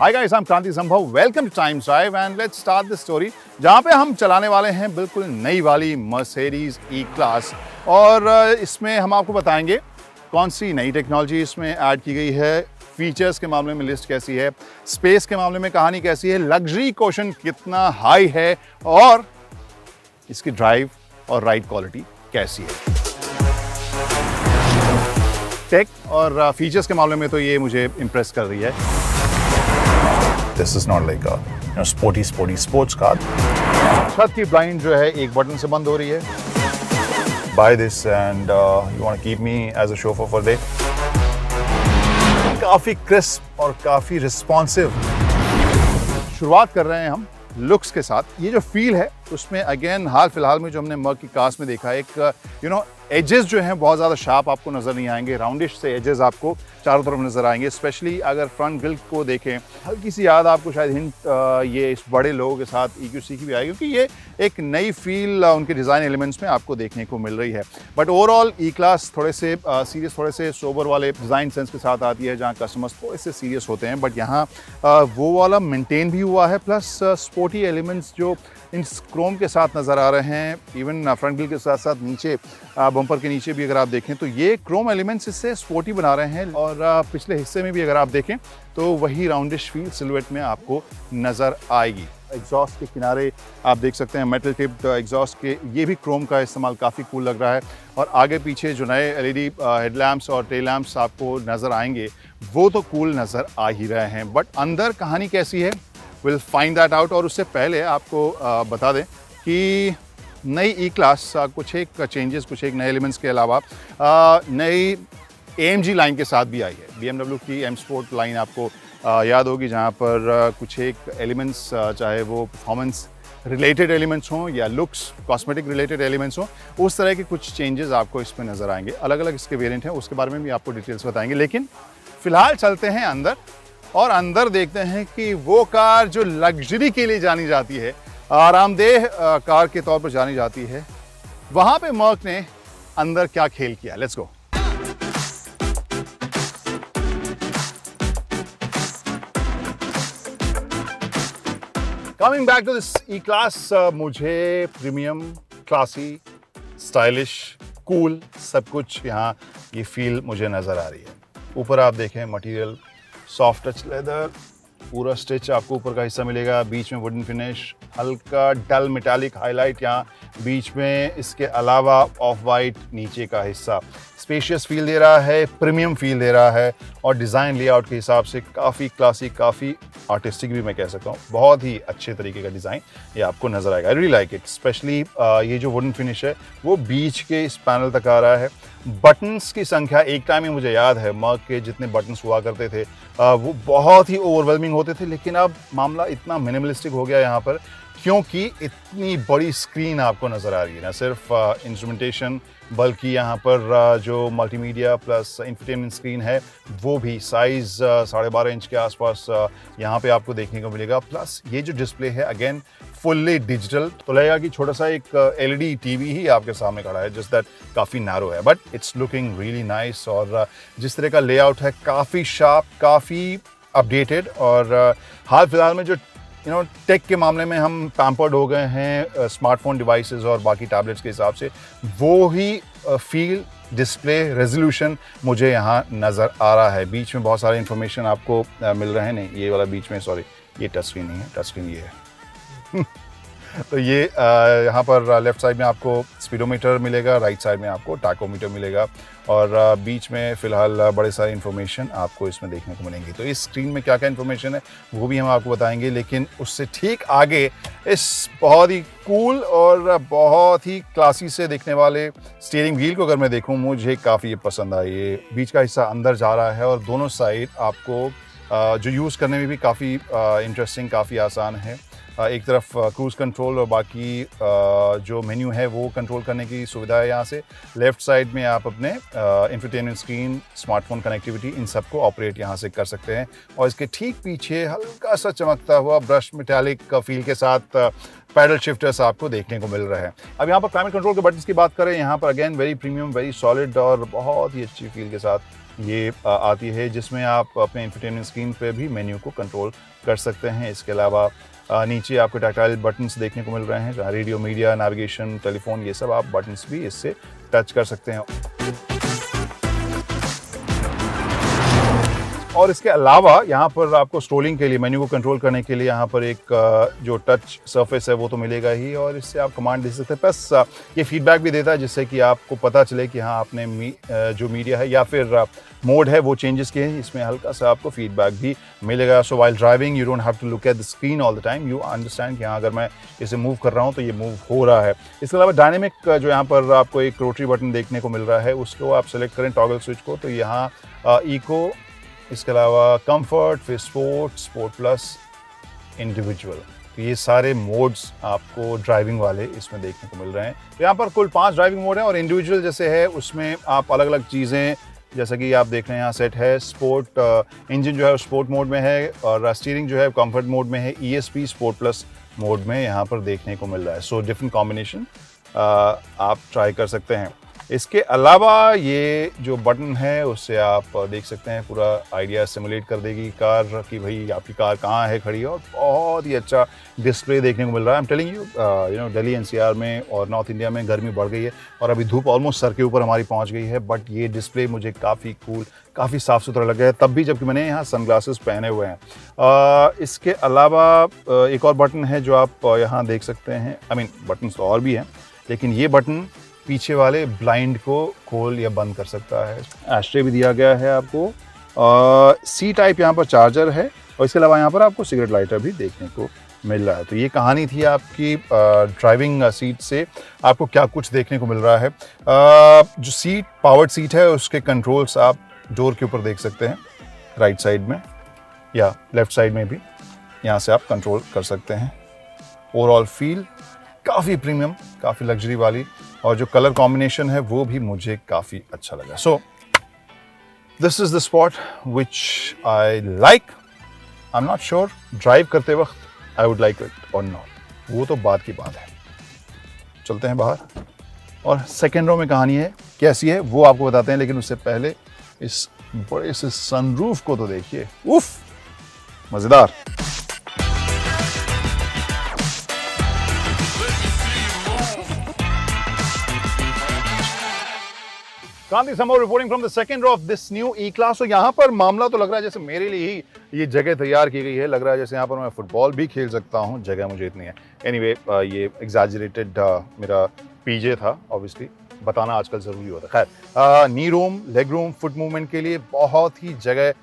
Hi guys, I am Kranti Sambhav. Welcome to Time Drive and let's start the story, जहाँ पे हम चलाने वाले हैं बिल्कुल नई वाली मर्सिडीज ई क्लास। और इसमें हम आपको बताएंगे कौन सी नई टेक्नोलॉजी इसमें ऐड की गई है, फीचर्स के मामले में लिस्ट कैसी है, स्पेस के मामले में कहानी कैसी है, लग्जरी क्वोशंट कितना हाई है और इसकी ड्राइव और राइड क्वालिटी कैसी है। टेक और फीचर्स के मामले में तो ये मुझे इम्प्रेस कर रही है। This is not like a sporty sports car. छत की ब्लाइंड जो है एक बटन से बंद हो रही है। Buy this and you want to keep me as a chauffeur for a day. काफी क्रिस्प और काफी रिस्पॉन्सिव। शुरुआत कर रहे हैं हम लुक्स के साथ। ये जो फील है उसमें अगेन हाल फिलहाल में जो हमने मर्क की कार्स में देखा, एक एजेस जो हैं बहुत ज़्यादा शार्प आपको नज़र नहीं आएंगे, राउंडिश से एजेस आपको चारों तरफ नज़र आएंगे। स्पेशली अगर फ्रंट ग्रिल को देखें, हल्की सी याद आपको शायद हिंट ये इस बड़े लोगों के साथ EQC की भी आएगी, क्योंकि ये एक नई फील उनके डिज़ाइन एलिमेंट्स में आपको देखने को मिल रही है। बट ओवरऑल ई क्लास थोड़े से सीरियस, थोड़े से सोबर वाले डिज़ाइन सेंस के साथ आती है, जहाँ कस्टमर्स थोड़े से सीरियस होते हैं। बट यहाँ वो वाला मेंटेन भी हुआ है, प्लस स्पोर्टी एलिमेंट्स जो इन क्रोम के साथ नज़र आ रहे हैं। इवन फ्रंट ग्रिल के साथ साथ नीचे बम्पर के नीचे भी अगर आप देखें तो ये क्रोम एलिमेंट्स इससे स्पोर्टी बना रहे हैं। और पिछले हिस्से में भी अगर आप देखें तो वही राउंडिश फील सिलुएट में आपको नज़र आएगी। एग्जॉस्ट के किनारे आप देख सकते हैं मेटल टिप्ड एग्जॉस्ट के, ये भी क्रोम का इस्तेमाल काफ़ी कूल लग रहा है। और आगे पीछे जो नए LED हेडलैम्प्स और टेल लैम्प्स आपको नज़र आएंगे वो तो कूल नज़र आ ही रहे हैं। बट अंदर कहानी कैसी है, विल फाइंड दैट आउट। और उससे पहले आपको बता दें कि नई ई क्लास कुछ एक चेंजेस, कुछ एक नए एलिमेंट्स के अलावा नई AMG लाइन के साथ भी आई है। BMW की M Sport लाइन आपको याद होगी, जहाँ पर कुछ एक एलिमेंट्स, चाहे वो परफॉर्मेंस रिलेटेड एलिमेंट्स हों या लुक्स कॉस्मेटिक रिलेटेड एलिमेंट्स हों, उस तरह के कुछ चेंजेस आपको इसमें नज़र आएंगे। अलग अलग इसके वेरिएंट हैं, उसके बारे में भी आपको डिटेल्स बताएंगे। लेकिन फ़िलहाल चलते हैं अंदर और अंदर देखते हैं कि वो कार जो लग्जरी के लिए जानी जाती है, आरामदेह कार के तौर पर जानी जाती है, वहाँ पे मर्क ने अंदर क्या खेल किया। Let's go. Coming back to this E class, मुझे प्रीमियम, क्लासी, स्टाइलिश, कूल सब कुछ यहाँ ये फील मुझे नज़र आ रही है। ऊपर आप देखें मटेरियल सॉफ्ट टच लेदर, पूरा स्टिच आपको ऊपर का हिस्सा मिलेगा, बीच में वुडन फिनिश, हल्का डल मेटालिक हाईलाइट यहाँ बीच में, इसके अलावा ऑफ वाइट नीचे का हिस्सा स्पेशियस फील दे रहा है, प्रीमियम फील दे रहा है। और डिज़ाइन लेआउट के हिसाब से काफ़ी क्लासिक, काफ़ी आर्टिस्टिक भी मैं कह सकता हूँ। बहुत ही अच्छे तरीके का डिज़ाइन ये आपको नज़र आएगा। I really like it. Specially ये जो वुडन फिनिश है वो बीच के इस पैनल तक आ रहा है। बटन्स की संख्या एक टाइम में मुझे याद है मर्क के जितने बटन्स हुआ करते थे वो बहुत ही ओवरवेलमिंग होते थे, लेकिन अब मामला इतना मिनिमलिस्टिक हो गया यहाँ पर, क्योंकि इतनी बड़ी स्क्रीन आपको नज़र आ रही है। ना सिर्फ इंस्ट्रूमेंटेशन, बल्कि यहाँ पर जो मल्टीमीडिया प्लस इंफोटेनमेंट स्क्रीन है वो भी साइज़ 12.5 इंच के आसपास यहाँ पे आपको देखने को मिलेगा। प्लस ये जो डिस्प्ले है अगेन फुल्ली डिजिटल, तो लगेगा कि छोटा सा एक LED TV ही आपके सामने खड़ा है, जस्ट दैट काफ़ी नैरो है, but it's looking really nice. और जिस तरह का लेआउट है काफ़ी शार्प, काफ़ी अपडेटेड। और हाल फिलहाल में जो टेक के मामले में हम पैम्पर्ड हो गए हैं स्मार्टफोन डिवाइसेस और बाकी टैबलेट्स के हिसाब से, वो ही फील, डिस्प्ले, रेजोल्यूशन मुझे यहाँ नज़र आ रहा है। बीच में बहुत सारे इन्फॉर्मेशन आपको मिल रहे हैं। नहीं, ये वाला बीच में, सॉरी, ये टच स्क्रीन नहीं है, टच स्क्रीन ये है। तो ये यहाँ पर लेफ्ट साइड में आपको स्पीडोमीटर मिलेगा, राइट साइड में आपको टैकोमीटर मिलेगा, और बीच में फ़िलहाल बड़े सारे इन्फॉर्मेशन आपको इसमें देखने को मिलेंगी। तो इस स्क्रीन में क्या क्या इन्फॉर्मेशन है वो भी हम आपको बताएंगे। लेकिन उससे ठीक आगे इस बहुत ही कूल और बहुत ही क्लासी से दिखने वाले स्टीयरिंग व्हील को अगर मैं देखूँ, मुझे काफ़ी पसंद आया। ये बीच का हिस्सा अंदर जा रहा है और दोनों साइड आपको जो यूज़ करने में भी काफ़ी इंटरेस्टिंग, काफ़ी आसान है। एक तरफ क्रूज़ कंट्रोल और बाकी जो मेन्यू है वो कंट्रोल करने की सुविधा है यहाँ से। लेफ़्ट साइड में आप अपने इंफोटेनमेंट स्क्रीन, स्मार्टफोन कनेक्टिविटी, इन सब को ऑपरेट यहाँ से कर सकते हैं। और इसके ठीक पीछे हल्का सा चमकता हुआ ब्रश मेटालिक फील के साथ पैडल शिफ्टर्स आपको देखने को मिल रहे हैं। अब यहाँ पर क्लाइमेट कंट्रोल के बटन्स की बात करें, यहाँ पर again very premium, very solid और बहुत ही अच्छी फील के साथ ये आती है, जिसमें आप अपने इंफोटेनमेंट स्क्रीन पे भी मेन्यू को कंट्रोल कर सकते हैं। इसके अलावा नीचे आपको टैक्टाइल बटन्स देखने को मिल रहे हैं, जहाँ रेडियो, मीडिया, नेविगेशन, टेलीफोन, ये सब आप बटन्स भी इससे टच कर सकते हैं। और इसके अलावा यहाँ पर आपको स्क्रोलिंग के लिए, मेन्यू को कंट्रोल करने के लिए यहाँ पर एक जो टच सरफेस है वो तो मिलेगा ही, और इससे आप कमांड दे सकते हैं। प्लस ये फीडबैक भी देता है, जिससे कि आपको पता चले कि हाँ आपने जो मीडिया है या फिर मोड है वो चेंजेस किए हैं। इसमें हल्का सा आपको फीडबैक भी मिलेगा। So while driving you don't have to look at the screen all the time, you understand कि हाँ अगर मैं इसे मूव कर रहा हूँ तो ये मूव हो रहा है। इसके अलावा डायनेमिक जो यहाँ पर आपको एक रोटरी बटन देखने को मिल रहा है, उसको आप सेलेक्ट करें टॉगल स्विच को, तो यहाँ इको, इसके अलावा कंफर्ट, फिर स्पोर्ट, स्पोर्ट प्लस, इंडिविजुअल, तो ये सारे मोड्स आपको ड्राइविंग वाले इसमें देखने को मिल रहे हैं। तो यहाँ पर कुल 5 ड्राइविंग मोड हैं, और इंडिविजुअल जैसे है उसमें आप अलग अलग चीज़ें, जैसा कि आप देख रहे हैं यहाँ सेट है। स्पोर्ट इंजन जो है स्पोर्ट मोड में है, और स्टीयरिंग जो है कंफर्ट मोड में है। ESP स्पोर्ट प्लस मोड में यहाँ पर देखने को मिल रहा है। सो डिफरेंट कॉम्बिनेशन आप ट्राई कर सकते हैं। इसके अलावा ये जो बटन है उससे आप देख सकते हैं, पूरा आइडिया सिमुलेट कर देगी कार कि भाई आपकी कार कहाँ है खड़ी, और बहुत ही अच्छा डिस्प्ले देखने को मिल रहा है। I am telling you Delhi NCR में और नॉर्थ इंडिया में गर्मी बढ़ गई है, और अभी धूप ऑलमोस्ट सर के ऊपर हमारी पहुंच गई है, बट ये डिस्प्ले मुझे काफ़ी कूल, काफ़ी साफ़ सुथरा लग गया है, तब भी जबकि मैंने यहाँ सनग्लासेस पहने हुए हैं। इसके अलावा एक और बटन है जो आप यहाँ देख सकते हैं। आई मीन बटन तो और भी हैं, लेकिन ये बटन पीछे वाले ब्लाइंड को खोल या बंद कर सकता है। एस्ट्रे भी दिया गया है आपको। C टाइप यहाँ पर चार्जर है, और इसके अलावा यहाँ पर आपको सिगरेट लाइटर भी देखने को मिल रहा है। तो ये कहानी थी आपकी ड्राइविंग सीट से आपको क्या कुछ देखने को मिल रहा है। जो सीट पावर्ड सीट है उसके कंट्रोल्स आप डोर के ऊपर देख सकते हैं, राइट साइड में या लेफ्ट साइड में भी यहाँ से आप कंट्रोल कर सकते हैं। ओवरऑल फील काफ़ी प्रीमियम, काफ़ी लग्जरी वाली, और जो कलर कॉम्बिनेशन है वो भी मुझे काफ़ी अच्छा लगा। So this is the spot which I like. I am not sure drive करते वक्त आई वुड लाइक इट और नॉट, वो तो बात की बात है। चलते हैं बाहर, और सेकेंड रो में कहानी है कैसी है वो आपको बताते हैं, लेकिन उससे पहले इस बड़े से सनरूफ को तो देखिए, उफ, मज़ेदार। Kanti Samor reporting from the second row of this new E-Class। तो यहाँ पर मामला तो लग रहा है जैसे मेरे लिए ही ये जगह तैयार की गई है, लग रहा है जैसे यहाँ पर मैं फुटबॉल भी खेल सकता हूँ, जगह मुझे इतनी है। एनीवे ये एग्जैजरेटेड मेरा PJ था, ऑब्वियसली बताना आजकल ज़रूरी होता है। खैर, नी room, leg room, foot movement के लिए बहुत ही जगह,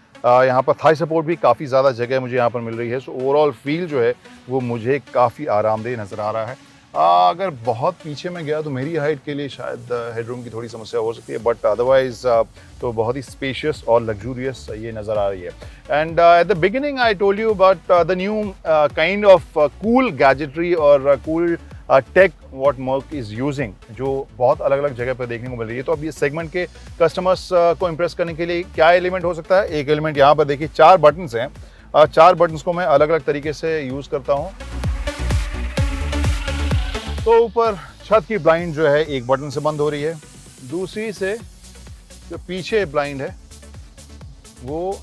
यहाँ पर थाई सपोर्ट भी काफ़ी ज़्यादा जगह मुझे यहाँ पर मिल रही है। सो ओवरऑल फील जो है वो मुझे काफ़ी आरामदेह नज़र आ रहा है। अगर बहुत पीछे में गया तो मेरी हाइट के लिए शायद हेडरूम की थोड़ी समस्या हो सकती है, बट अदरवाइज तो बहुत ही स्पेशियस और लग्जूरियस ये नज़र आ रही है। And at the beginning I told you about the new kind of cool gadgetry और cool tech what Merc is using, जो बहुत अलग अलग जगह पर देखने को मिल रही है। तो अब ये सेगमेंट के कस्टमर्स को इम्प्रेस करने के लिए क्या एलिमेंट हो सकता है? एक एलिमेंट यहाँ पर देखिए, 4 बटन्स हैं। 4 बटन्स को मैं अलग अलग तरीके से यूज़ करता हूँ। तो ऊपर छत की ब्लाइंड जो है एक बटन से बंद हो रही है, दूसरी से जो पीछे ब्लाइंड है वो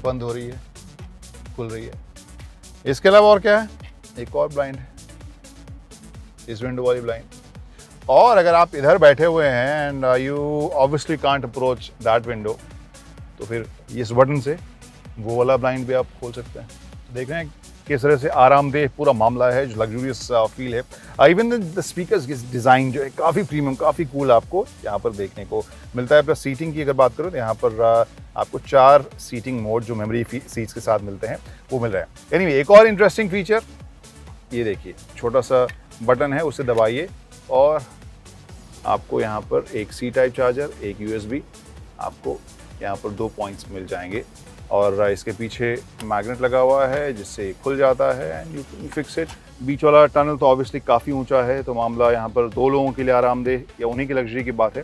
बंद हो रही है, खुल रही है। इसके अलावा और क्या है? एक और ब्लाइंड है, इस विंडो वाली ब्लाइंड। और अगर आप इधर बैठे हुए हैं and you obviously can't approach that window, तो फिर इस बटन से वो वाला ब्लाइंड भी आप खोल सकते हैं। देख रहे हैं किस तरह से आरामदेह पूरा मामला है, जो लग्जूरियस फील है। इवन द स्पीकर्स की डिज़ाइन जो है काफ़ी प्रीमियम, काफ़ी कूल आपको यहाँ पर देखने को मिलता है। प्लस सीटिंग की अगर बात करो तो यहाँ पर आपको 4 सीटिंग मोड जो मेमोरी सीट्स के साथ मिलते हैं वो मिल रहे हैं। एनीवे, एक और इंटरेस्टिंग फीचर ये देखिए, छोटा सा बटन है, उसे दबाइए और आपको यहाँ पर एक C टाइप चार्जर, एक USB, आपको यहाँ पर 2 पॉइंट्स मिल जाएंगे। और इसके पीछे मैग्नेट लगा हुआ है जिससे खुल जाता है and you can fix it. बीच वाला टनल तो ऑब्वियसली काफ़ी ऊंचा है, तो मामला यहाँ पर 2 लोगों के लिए आरामदेह या उन्हीं की लग्जरी की बात है।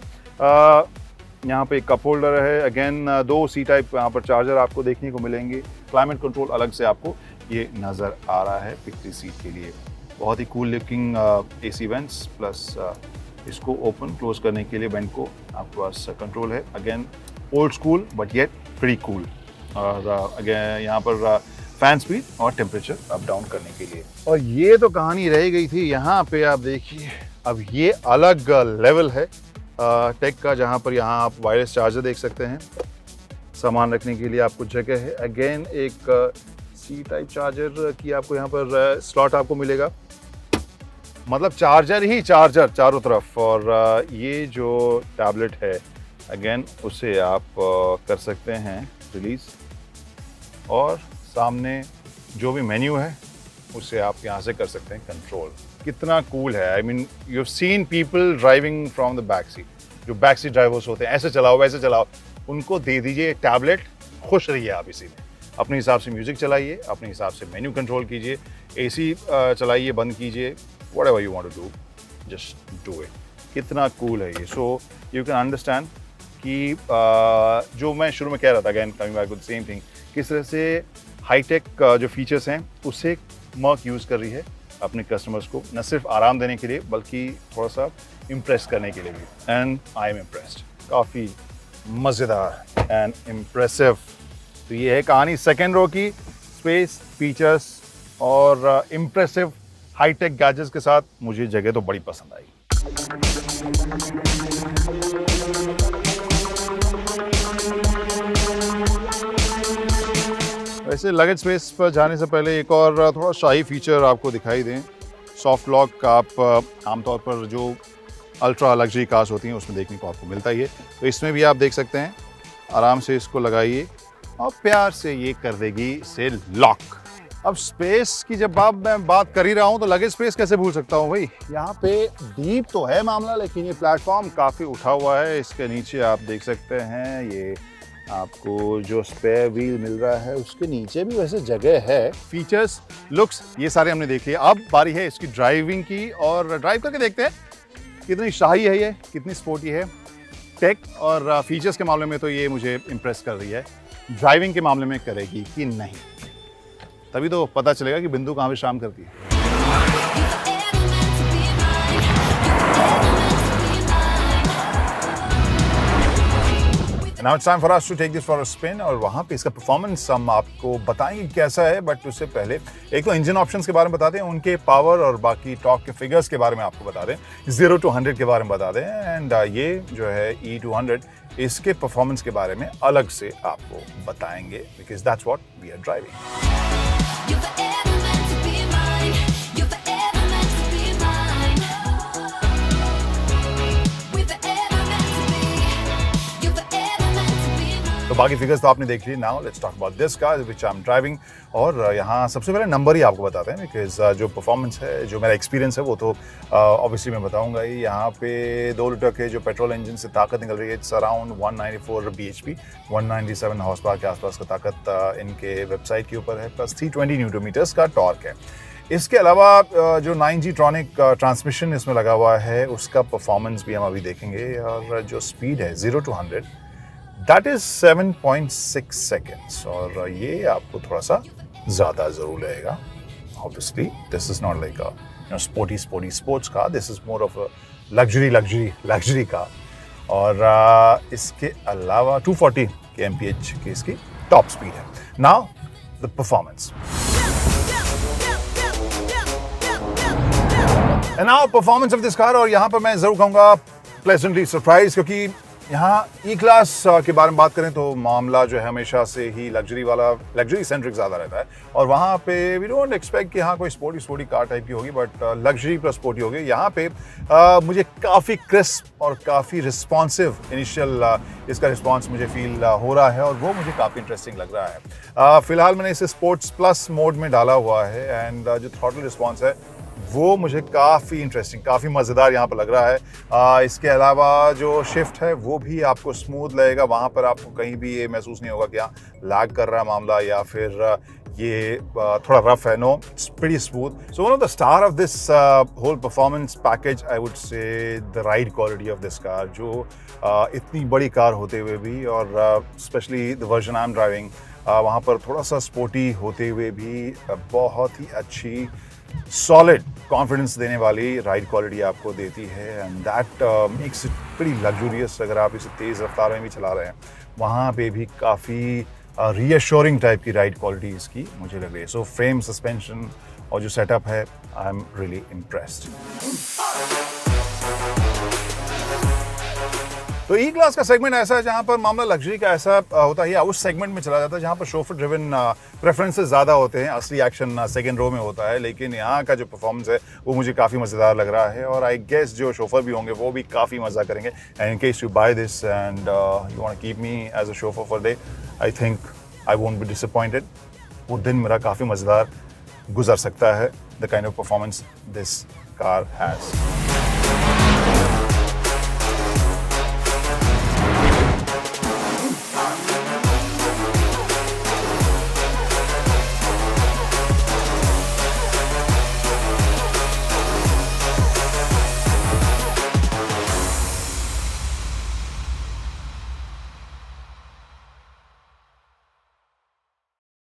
यहाँ पे एक कप होल्डर है, अगेन 2 C टाइप यहाँ पर चार्जर आपको देखने को मिलेंगे। क्लाइमेट कंट्रोल अलग से आपको ये नज़र आ रहा है पिक्चर सीट के लिए। बहुत ही cool looking AC vents, plus इसको ओपन क्लोज करने के लिए वेंट को आपके पास कंट्रोल है। Again old school but yet pretty cool. और अगेन यहाँ पर फैन स्पीड और टेम्परेचर अप डाउन करने के लिए। और ये तो कहानी रह गई थी। यहाँ पे आप देखिए अब ये अलग लेवल है टेक का, जहाँ पर यहाँ आप वायरलेस चार्जर देख सकते हैं, सामान रखने के लिए आपको जगह है। अगेन एक सी टाइप चार्जर की आपको यहाँ पर स्लॉट आपको मिलेगा, मतलब चार्जर ही चार्जर चारों तरफ। और ये जो टैबलेट है अगेन उसे आप कर सकते हैं रिलीज, और सामने जो भी मेन्यू है उसे आप यहाँ से कर सकते हैं कंट्रोल। कितना कूल है। I mean you have seen people driving from the back seat, जो बैक सीट ड्राइवर्स होते हैं, ऐसे चलाओ वैसे चलाओ, उनको दे दीजिए टैबलेट, खुश रहिए आप इसी में। अपने हिसाब से म्यूजिक चलाइए, अपने हिसाब से मेन्यू कंट्रोल कीजिए, एसी चलाइए, बंद कीजिए, whatever you want to do just do it. कितना कूल है ये। सो यू कैन अंडरस्टैंड कि जो मैं शुरू में कह रहा था, again coming back to the same thing, किस तरह से हाईटेक जो फीचर्स हैं उसे मर्क यूज़ कर रही है अपने कस्टमर्स को, न सिर्फ आराम देने के लिए बल्कि थोड़ा सा इम्प्रेस करने के लिए भी। एंड आई एम इम्प्रेस्ड, काफ़ी मज़ेदार एंड इम्प्रेसिव। तो ये है कहानी सेकेंड रो की। स्पेस, फीचर्स और इम्प्रेसिव हाईटेक गैजेट्स के साथ मुझे जगह तो बड़ी पसंद आई। वैसे लगेज स्पेस पर जाने से पहले एक और थोड़ा शाही फीचर आपको दिखाई दें। सॉफ्ट लॉक आप आमतौर पर जो अल्ट्रा लग्जरी कार्स होती हैं उसमें देखने को आपको मिलता ही है, तो इसमें भी आप देख सकते हैं। आराम से इसको लगाइए और प्यार से ये कर देगी इसे लॉक। अब स्पेस की जब मैं बात कर ही रहा हूँ तो लगेज स्पेस कैसे भूल सकता हूँ भाई। यहाँ पे डीप तो है मामला, लेकिन ये प्लेटफॉर्म काफ़ी उठा हुआ है। इसके नीचे आप देख सकते हैं ये आपको जो स्पेयर व्हील मिल रहा है उसके नीचे भी वैसे जगह है। फीचर्स, लुक्स, ये सारे हमने देख लिए। अब बारी है इसकी ड्राइविंग की, और ड्राइव करके देखते हैं कितनी शाही है ये, कितनी स्पोर्टी है। टेक और फीचर्स के मामले में तो ये मुझे इम्प्रेस कर रही है, ड्राइविंग के मामले में करेगी कि नहीं, तभी तो पता चलेगा कि बिंदु कहाँ पे शाम करती है। Now it's time for us to take this for a spin, और वहाँ पे इसका परफॉर्मेंस हम आपको बताएंगे कैसा है। बट उससे पहले एक तो इंजन ऑप्शंस के बारे में बताते हैं, उनके पावर और बाकी टॉर्क के फिगर्स के बारे में आपको बता दें, 0 to 100 के बारे में बता दें। एंड ये जो है E200, इसके परफॉर्मेंस के बारे में अलग से आपको बताएंगे, because that's what we are driving. तो बाकी फिगर्स तो आपने देख ली। Now let's talk about this car which I am driving. और यहाँ सबसे पहले नंबर ही आपको बताते हैं, बिकॉज जो परफॉर्मेंस है, जो मेरा एक्सपीरियंस है, वो तो ऑब्वियसली मैं बताऊंगा ही। यहाँ पे 2 लीटर के जो पेट्रोल इंजन से ताकत निकल रही है, it's around 194 bhp, 197 horse power के आसपास का ताकत इनके वेबसाइट के ऊपर है, प्लस 320 न्यूटन मीटर्स का टॉर्क है। इसके अलावा जो 9G ट्रॉनिक ट्रांसमिशन इसमें लगा हुआ है, उसका परफॉर्मेंस भी हम अभी देखेंगे। और जो स्पीड है 0 to 100, दैट इज 7.6 सेकेंड्स, और ये आपको थोड़ा सा ज़्यादा ज़रूर लगेगा। Obviously this is not like a sporty sports car, this is more of a luxury car. और इसके अलावा 240 kmph की इसकी टॉप स्पीड है। Now the performance, and now performance of this car. और यहाँ पर मैं ज़रूर कहूँगा प्लेजेंटली सरप्राइज, क्योंकि यहाँ ई क्लास के बारे में बात करें तो मामला जो है हमेशा से ही लग्जरी सेंट्रिक ज़्यादा रहता है। और वहाँ पे वी डोंट एक्सपेक्ट कि हाँ कोई स्पोर्टी कार टाइप की होगी, बट लग्जरी प्लस स्पोर्टी होगी। यहाँ पे मुझे काफ़ी क्रिस्प और काफ़ी रिस्पॉन्सिव इनिशियल इसका रिस्पॉन्स मुझे फील हो रहा है, और वो मुझे काफ़ी इंटरेस्टिंग लग रहा है। फ़िलहाल मैंने इसे स्पोर्ट्स प्लस मोड में डाला हुआ है, एंड जो थ्रॉटल रिस्पॉन्स है वो मुझे काफ़ी इंटरेस्टिंग, काफ़ी मज़ेदार यहाँ पर लग रहा है। इसके अलावा जो शिफ्ट है वो भी आपको स्मूथ लगेगा, वहाँ पर आपको कहीं भी ये महसूस नहीं होगा कि हाँ लैग कर रहा है मामला, या फिर ये थोड़ा रफ है। No, it's pretty smooth. So one of the star of this whole performance package, I would say the ride quality of this car, जो इतनी बड़ी कार होते हुए भी, और specially the version I am driving, वहाँ पर थोड़ा सा स्पोर्टी होते हुए भी बहुत ही अच्छी सॉलिड कॉन्फिडेंस देने वाली राइड क्वालिटी आपको देती है and that makes it pretty luxurious. अगर आप इसे तेज़ रफ्तार में भी चला रहे हैं वहाँ पे भी काफ़ी रीअश्योरिंग टाइप की राइड क्वालिटी इसकी मुझे लग रही है। सो फ्रेम, सस्पेंशन और जो सेटअप है, आई एम रियली इम्प्रेस्ड। तो ई क्लास का सेगमेंट ऐसा है जहां पर मामला लग्जरी का ऐसा होता है या उस सेगमेंट में चला जाता है जहां पर शोफर ड्रिवन प्रेफरेंसेस ज़्यादा होते हैं। असली एक्शन सेकंड रो में होता है, लेकिन यहाँ का जो परफॉर्मेंस है वो मुझे काफ़ी मज़ेदार लग रहा है और आई गेस जो शोफर भी होंगे वो भी काफ़ी मज़ा करेंगे। And in case you buy this and you want to keep me as a chauffeur for day, I think I won't be disappointed. वो दिन मेरा काफ़ी मज़ेदार गुजर सकता है, the kind of performance this car has.